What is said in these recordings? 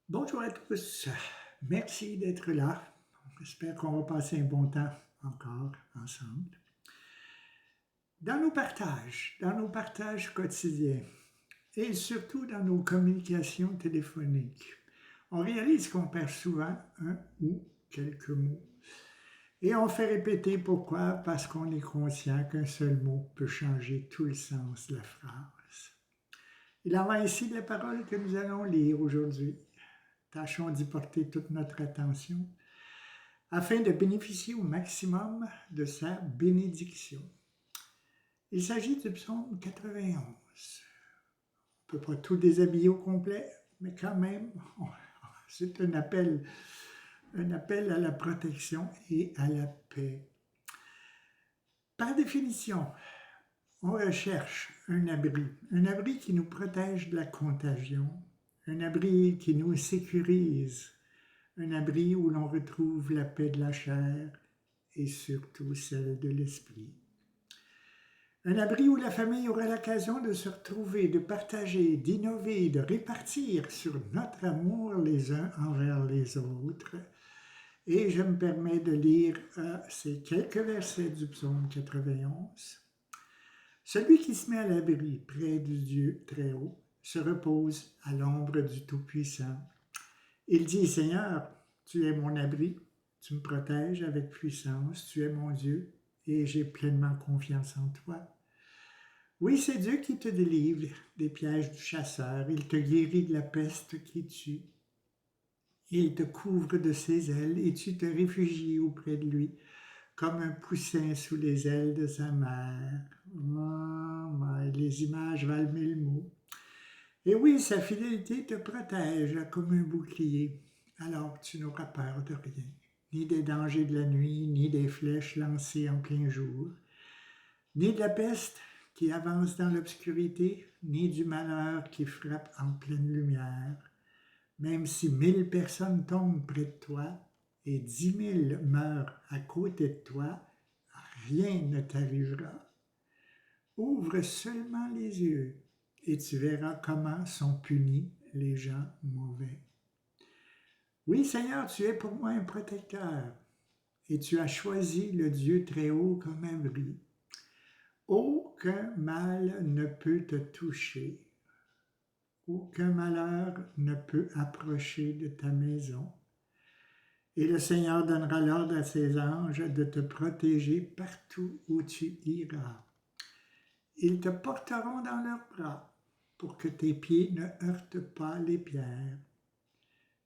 Bonjour à tous, merci d'être là. J'espère qu'on va passer un bon temps encore ensemble. Dans nos partages quotidiens et surtout dans nos communications téléphoniques, on réalise qu'on perd souvent un ou quelques mots. Et on fait répéter pourquoi, parce qu'on est conscient qu'un seul mot peut changer tout le sens de la phrase. Il en va ainsi de la parole que nous allons lire aujourd'hui. Tâchons d'y porter toute notre attention afin de bénéficier au maximum de sa bénédiction. Il s'agit du psaume 91. On ne peut pas tout déshabiller au complet, mais quand même, c'est un appel à la protection et à la paix. Par définition, on recherche un abri qui nous protège de la contagion, un abri qui nous sécurise, un abri où l'on retrouve la paix de la chair et surtout celle de l'esprit. Un abri où la famille aura l'occasion de se retrouver, de partager, d'innover, de répartir sur notre amour les uns envers les autres. Et je me permets de lire ces quelques versets du psaume 91. Celui qui se met à l'abri près du Dieu très haut se repose à l'ombre du Tout-Puissant. Il dit, Seigneur, tu es mon abri, tu me protèges avec puissance, tu es mon Dieu et j'ai pleinement confiance en toi. Oui, c'est Dieu qui te délivre des pièges du chasseur, il te guérit de la peste qui tue. Il te couvre de ses ailes et tu te réfugies auprès de lui, comme un poussin sous les ailes de sa mère. Oh, les images valent mille mots. Et oui, sa fidélité te protège comme un bouclier. Alors tu n'auras peur de rien, ni des dangers de la nuit, ni des flèches lancées en plein jour, ni de la peste qui avance dans l'obscurité, ni du malheur qui frappe en pleine lumière. Même si 1000 personnes tombent près de toi et 10 000 meurent à côté de toi, rien ne t'arrivera. Ouvre seulement les yeux et tu verras comment sont punis les gens mauvais. Oui, Seigneur, tu es pour moi un protecteur et tu as choisi le Dieu très haut comme abri. Aucun mal ne peut te toucher, aucun malheur ne peut approcher de ta maison. Et le Seigneur donnera l'ordre à ses anges de te protéger partout où tu iras. Ils te porteront dans leurs bras pour que tes pieds ne heurtent pas les pierres.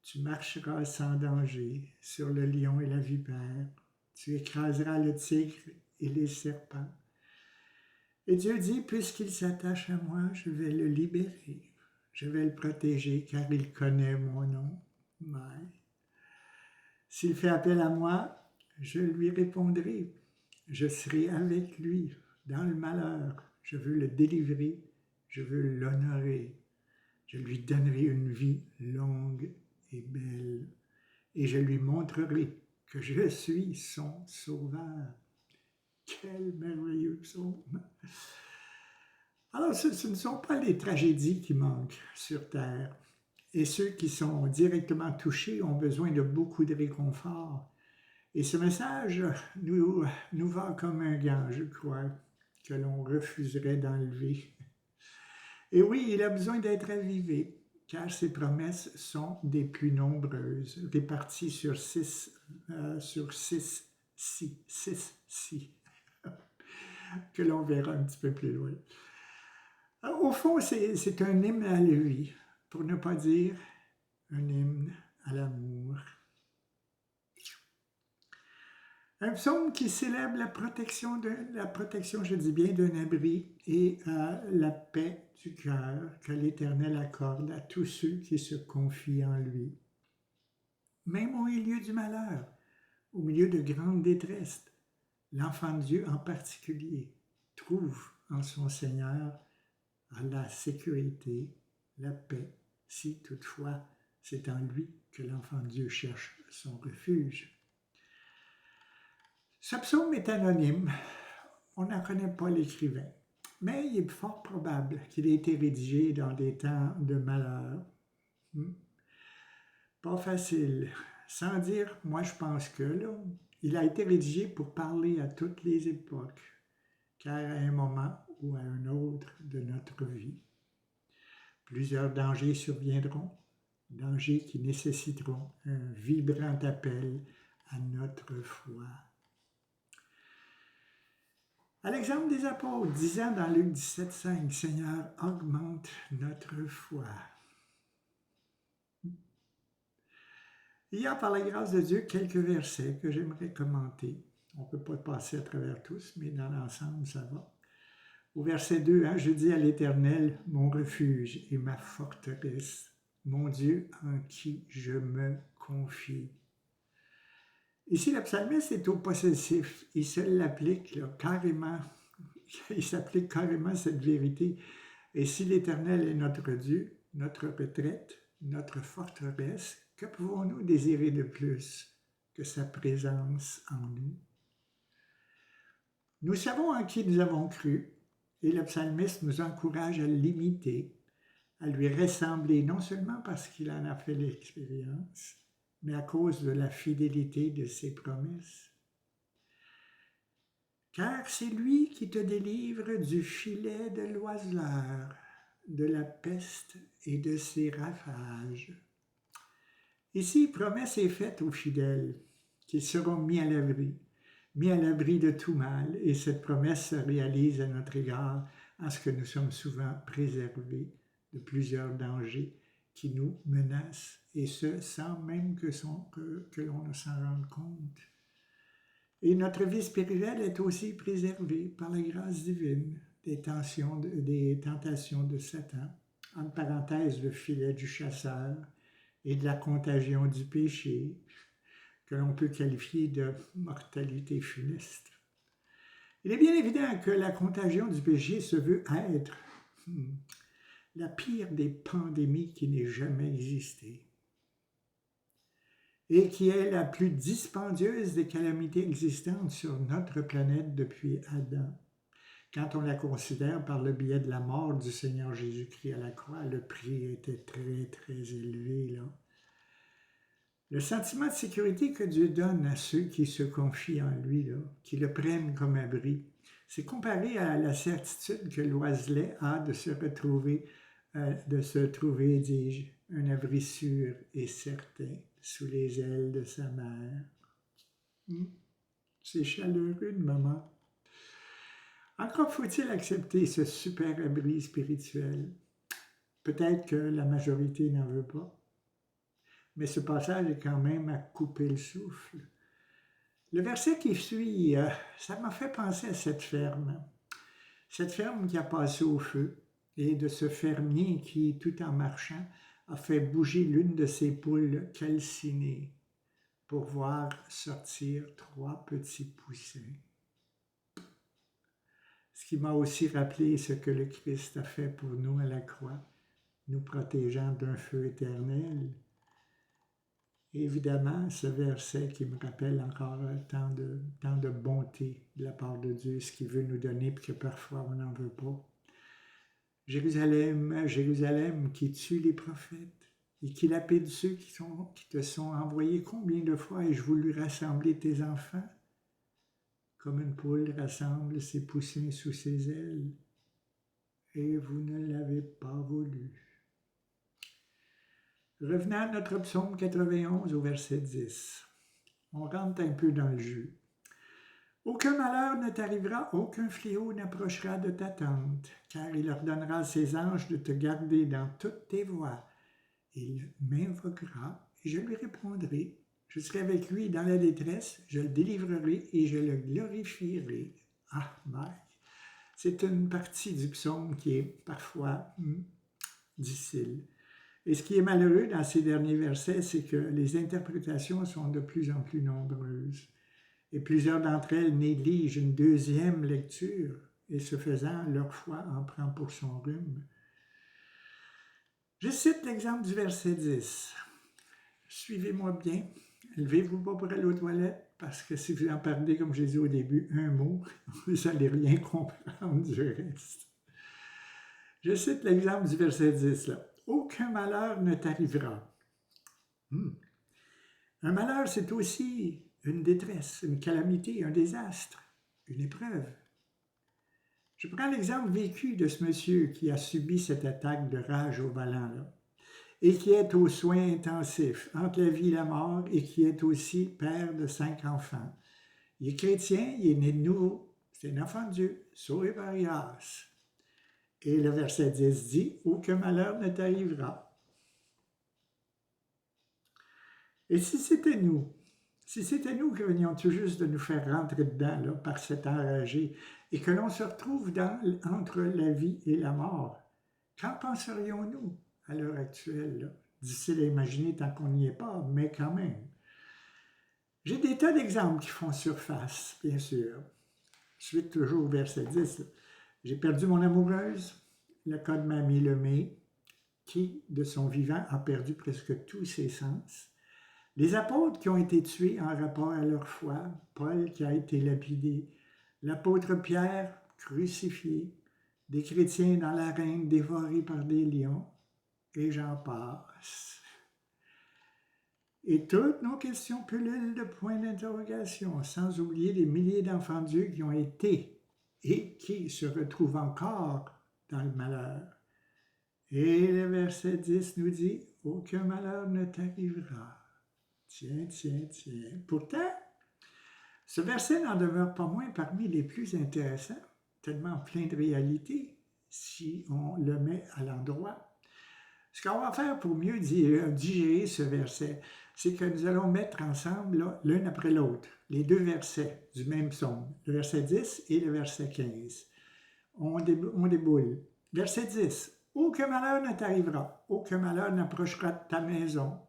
Tu marcheras sans danger sur le lion et la vipère. Tu écraseras le tigre et les serpents. Et Dieu dit, puisqu'il s'attache à moi, je vais le libérer. Je vais le protéger car il connaît mon nom. Ouais. S'il fait appel à moi, je lui répondrai. Je serai avec lui dans le malheur. Je veux le délivrer. Je veux l'honorer. Je lui donnerai une vie longue et belle. Et je lui montrerai que je suis son sauveur. Quel merveilleux psaume! Alors, ce ne sont pas les tragédies qui manquent sur Terre. Et ceux qui sont directement touchés ont besoin de beaucoup de réconfort. Et ce message nous va comme un gant, je crois, que l'on refuserait d'enlever. Et oui, il a besoin d'être avivé, car ses promesses sont des plus nombreuses, réparties sur six si, que l'on verra un petit peu plus loin. Au fond, c'est un hymne à lui, pour ne pas dire un hymne à l'amour. Un psaume qui célèbre la protection, je dis bien, d'un abri et la paix du cœur que l'Éternel accorde à tous ceux qui se confient en lui. Même au milieu du malheur, au milieu de grandes détresses, l'enfant de Dieu en particulier trouve en son Seigneur la sécurité, la paix, si toutefois c'est en lui que l'enfant de Dieu cherche son refuge. Ce psaume est anonyme, on n'en connaît pas l'écrivain, mais il est fort probable qu'il ait été rédigé dans des temps de malheur. Pas facile. Sans dire, moi je pense que là, il a été rédigé pour parler à toutes les époques, car à un moment ou à un autre de notre vie, plusieurs dangers surviendront, dangers qui nécessiteront un vibrant appel à notre foi. À l'exemple des apôtres, disant dans Luc 17,5, Seigneur, augmente notre foi. Il y a, par la grâce de Dieu, quelques versets que j'aimerais commenter. On ne peut pas passer à travers tous, mais dans l'ensemble, ça va. Au verset 2, je dis à l'Éternel, mon refuge et ma forteresse, mon Dieu en qui je me confie. Ici, le psalmiste est au possessif. Il se l'applique carrément. Il s'applique carrément cette vérité. Et si l'Éternel est notre Dieu, notre retraite, notre forteresse, que pouvons-nous désirer de plus que sa présence en nous? Nous savons en qui nous avons cru, et le psalmiste nous encourage à l'imiter, à lui ressembler, non seulement parce qu'il en a fait l'expérience, mais à cause de la fidélité de ses promesses. Car c'est lui qui te délivre du filet de l'oiseleur, de la peste et de ses ravages. Ici, promesse est faite aux fidèles, qu'ils seront mis à l'abri de tout mal, et cette promesse se réalise à notre égard en ce que nous sommes souvent préservés de plusieurs dangers qui nous menacent, et ce, sans même que l'on ne s'en rende compte. Et notre vie spirituelle est aussi préservée par la grâce divine des tentations de Satan, entre parenthèses le filet du chasseur et de la contagion du péché, que l'on peut qualifier de mortalité funeste. Il est bien évident que la contagion du péché se veut être la pire des pandémies qui n'ait jamais existé et qui est la plus dispendieuse des calamités existantes sur notre planète depuis Adam. Quand on la considère par le biais de la mort du Seigneur Jésus-Christ à la croix, le prix était très, très élevé, là. Le sentiment de sécurité que Dieu donne à ceux qui se confient en lui, là, qui le prennent comme abri, c'est comparé à la certitude que l'oiselet a de se trouver, dis-je, un abri sûr et certain sous les ailes de sa mère. C'est chaleureux de moment. Encore faut-il accepter ce super abri spirituel. Peut-être que la majorité n'en veut pas. Mais ce passage est quand même à couper le souffle. Le verset qui suit, ça m'a fait penser à cette ferme qui a passé au feu, et de ce fermier qui, tout en marchant, a fait bouger l'une de ses poules calcinées pour voir sortir 3 petits poussins. Ce qui m'a aussi rappelé ce que le Christ a fait pour nous à la croix, nous protégeant d'un feu éternel. Évidemment, ce verset qui me rappelle encore tant de bonté de la part de Dieu, ce qu'il veut nous donner, puis que parfois on n'en veut pas. Jérusalem, Jérusalem, qui tue les prophètes et qui lapide ceux qui te sont envoyés. Combien de fois ai-je voulu rassembler tes enfants, comme une poule rassemble ses poussins sous ses ailes, et vous ne l'avez pas voulu. Revenons à notre psaume 91 au verset 10. On rentre un peu dans le jeu. Aucun malheur ne t'arrivera, aucun fléau n'approchera de ta tente, car il ordonnera à ses anges de te garder dans toutes tes voies. Il m'invoquera et je lui répondrai. Je serai avec lui dans la détresse, je le délivrerai et je le glorifierai. Ah, Mike! C'est une partie du psaume qui est parfois difficile. Et ce qui est malheureux dans ces derniers versets, c'est que les interprétations sont de plus en plus nombreuses. Et plusieurs d'entre elles négligent une deuxième lecture, et ce faisant, leur foi en prend pour son rhume. Je cite l'exemple du verset 10. Suivez-moi bien. Levez-vous pas pour aller aux toilettes, parce que si vous en parlez, comme j'ai dit au début, un mot, vous n'allez rien comprendre du reste. Je cite l'exemple du verset 10 là. Aucun malheur ne t'arrivera. Un malheur, c'est aussi une détresse, une calamité, un désastre, une épreuve. Je prends l'exemple vécu de ce monsieur qui a subi cette attaque de rage au volant, là, et qui est aux soins intensifs, entre la vie et la mort, et qui est aussi père de 5 enfants. Il est chrétien, il est né de nouveau, c'est un enfant de Dieu, sauvé par grâce. Et le verset 10 dit, « Aucun malheur ne t'arrivera. » Et si c'était nous qui venions tout juste de nous faire rentrer dedans là, par cet enragé, et que l'on se retrouve entre la vie et la mort, qu'en penserions-nous à l'heure actuelle? Là? Difficile à imaginer tant qu'on n'y est pas, mais quand même. J'ai des tas d'exemples qui font surface, bien sûr. Suite toujours au verset 10. J'ai perdu mon amoureuse, le cas de Mamie Lemay, qui, de son vivant, a perdu presque tous ses sens. Les apôtres qui ont été tués en rapport à leur foi, Paul qui a été lapidé, l'apôtre Pierre crucifié, des chrétiens dans l'arène dévorés par des lions, et j'en passe. Et toutes nos questions pullulent de points d'interrogation, sans oublier les milliers d'enfants de Dieu qui ont été et qui se retrouvent encore dans le malheur. Et le verset 10 nous dit, « Aucun malheur ne t'arrivera. » Tiens. Pourtant, ce verset n'en demeure pas moins parmi les plus intéressants, tellement plein de réalité, si on le met à l'endroit. Ce qu'on va faire pour mieux digérer ce verset, c'est que nous allons mettre ensemble, l'un après l'autre, les deux versets du même psaume, le verset 10 et le verset 15. On déboule. Verset 10. « Aucun malheur ne t'arrivera, aucun malheur n'approchera de ta maison. »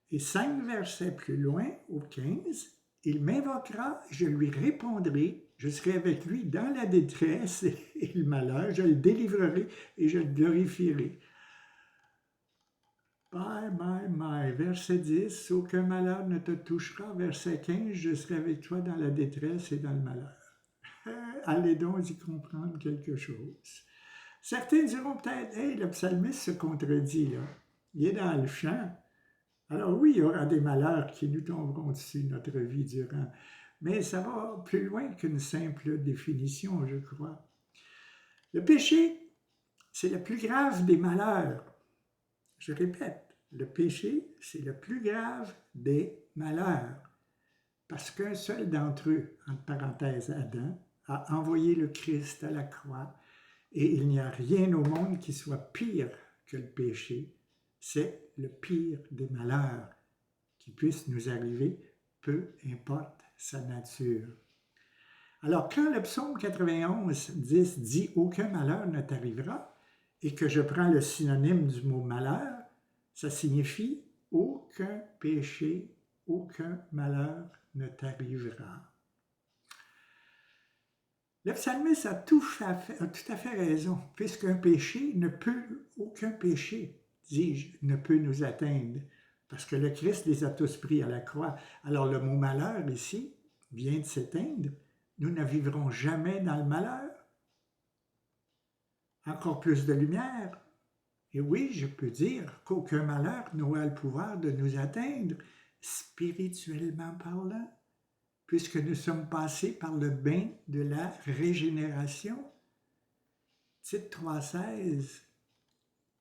Et 5 versets plus loin, au 15, « Il m'invoquera, je lui répondrai, je serai avec lui dans la détresse et le malheur, je le délivrerai et je le glorifierai. » My. Verset 10, « Aucun malheur ne te touchera. » Verset 15, « Je serai avec toi dans la détresse et dans le malheur. » Allez donc y comprendre quelque chose. Certains diront peut-être, « Hey, le psalmiste se contredit, là. Il est dans le champ. » Alors oui, il y aura des malheurs qui nous tomberont dessus notre vie durant, mais ça va plus loin qu'une simple définition, je crois. Le péché, c'est le plus grave des malheurs. Je répète, le péché, c'est le plus grave des malheurs, parce qu'un seul d'entre eux, entre parenthèses Adam, a envoyé le Christ à la croix, et il n'y a rien au monde qui soit pire que le péché. C'est le pire des malheurs qui puissent nous arriver, peu importe sa nature. Alors, quand le psaume 91, 10 dit « Aucun malheur ne t'arrivera » et que je prends le synonyme du mot « malheur », ça signifie « Aucun péché, aucun malheur ne t'arrivera ». Le psalmiste a tout à fait raison, puisqu'un péché aucun péché, dis-je, ne peut nous atteindre, parce que le Christ les a tous pris à la croix. Alors le mot malheur ici vient de s'éteindre. Nous ne vivrons jamais dans le malheur. Encore plus de lumière. Et oui, je peux dire qu'aucun malheur n'aura le pouvoir de nous atteindre, spirituellement parlant, puisque nous sommes passés par le bain de la régénération. Titre 3,16,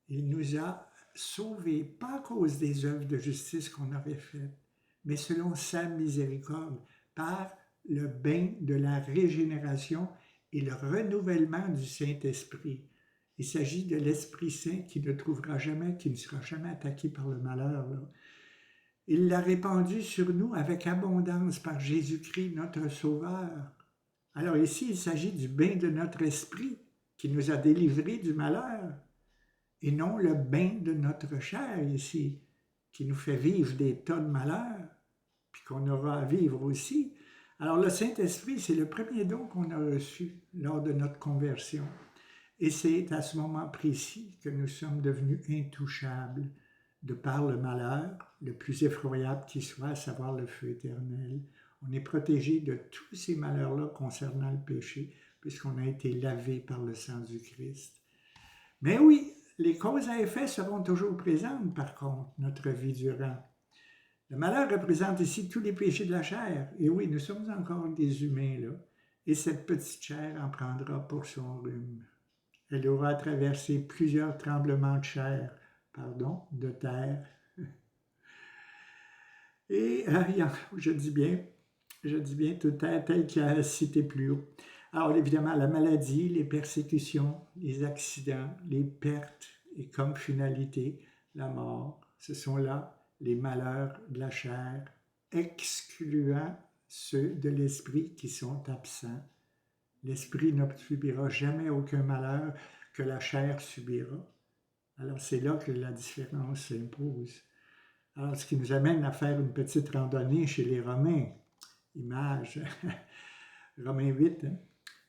il nous a sauvés, pas à cause des œuvres de justice qu'on aurait faites, mais selon sa miséricorde, par le bain de la régénération et le renouvellement du Saint-Esprit. Il s'agit de l'Esprit Saint qui ne trouvera jamais, qui ne sera jamais attaqué par le malheur, là. Il l'a répandu sur nous avec abondance par Jésus-Christ, notre Sauveur. Alors ici, il s'agit du bain de notre esprit qui nous a délivrés du malheur, et non le bain de notre chair ici, qui nous fait vivre des tas de malheurs, puis qu'on aura à vivre aussi. Alors le Saint-Esprit, c'est le premier don qu'on a reçu lors de notre conversion. Et c'est à ce moment précis que nous sommes devenus intouchables, de par le malheur, le plus effroyable qui soit, à savoir le feu éternel. On est protégé de tous ces malheurs-là concernant le péché, puisqu'on a été lavé par le sang du Christ. Mais oui, les causes à effet seront toujours présentes, par contre, notre vie durant. Le malheur représente ici tous les péchés de la chair. Et oui, nous sommes encore des humains, là. Et cette petite chair en prendra pour son rhume. Elle aura traversé plusieurs tremblements de terre. Et je dis bien, tout est tel qu'il a cité plus haut. Alors évidemment, la maladie, les persécutions, les accidents, les pertes et comme finalité, la mort, ce sont là les malheurs de la chair, excluant ceux de l'esprit qui sont absents. L'esprit ne subira jamais aucun malheur que la chair subira. Alors c'est là que la différence s'impose. Alors ce qui nous amène à faire une petite randonnée chez les Romains. Image, Romains 8. Hein?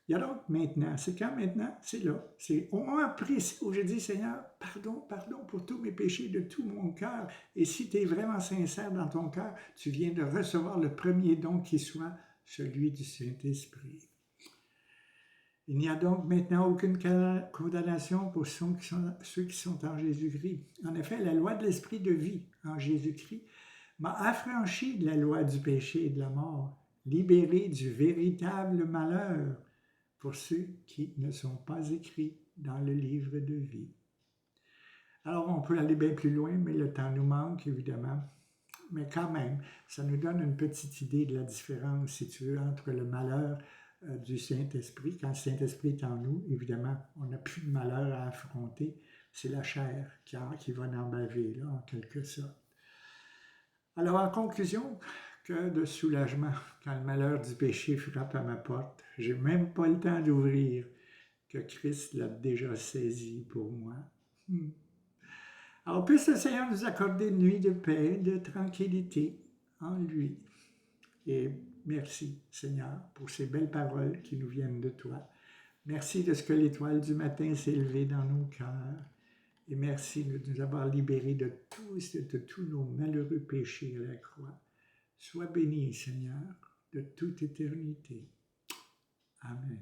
Il y a donc maintenant, c'est quand maintenant? C'est là. C'est au moment précis où je dis, Seigneur, pardon pour tous mes péchés de tout mon cœur. Et si tu es vraiment sincère dans ton cœur, tu viens de recevoir le premier don qui soit celui du Saint-Esprit. Il n'y a donc maintenant aucune condamnation pour ceux qui sont en Jésus-Christ. En effet, la loi de l'esprit de vie en Jésus-Christ m'a affranchi de la loi du péché et de la mort, libéré du véritable malheur pour ceux qui ne sont pas écrits dans le livre de vie. Alors, on peut aller bien plus loin, mais le temps nous manque, évidemment. Mais quand même, ça nous donne une petite idée de la différence, si tu veux, entre le malheur du Saint-Esprit. Quand le Saint-Esprit est en nous, évidemment, on n'a plus de malheur à affronter. C'est la chair qui va en baver, là, en quelque sorte. Alors, en conclusion, que de soulagement quand le malheur du péché frappe à ma porte. Je n'ai même pas le temps d'ouvrir, que Christ l'a déjà saisi pour moi. Alors, puisse le Seigneur nous accorder une nuit de paix, de tranquillité en lui. Et merci, Seigneur, pour ces belles paroles qui nous viennent de toi. Merci de ce que l'étoile du matin s'est levée dans nos cœurs. Et merci de nous avoir libérés de tous nos malheureux péchés à la croix. Sois béni, Seigneur, de toute éternité. Amen.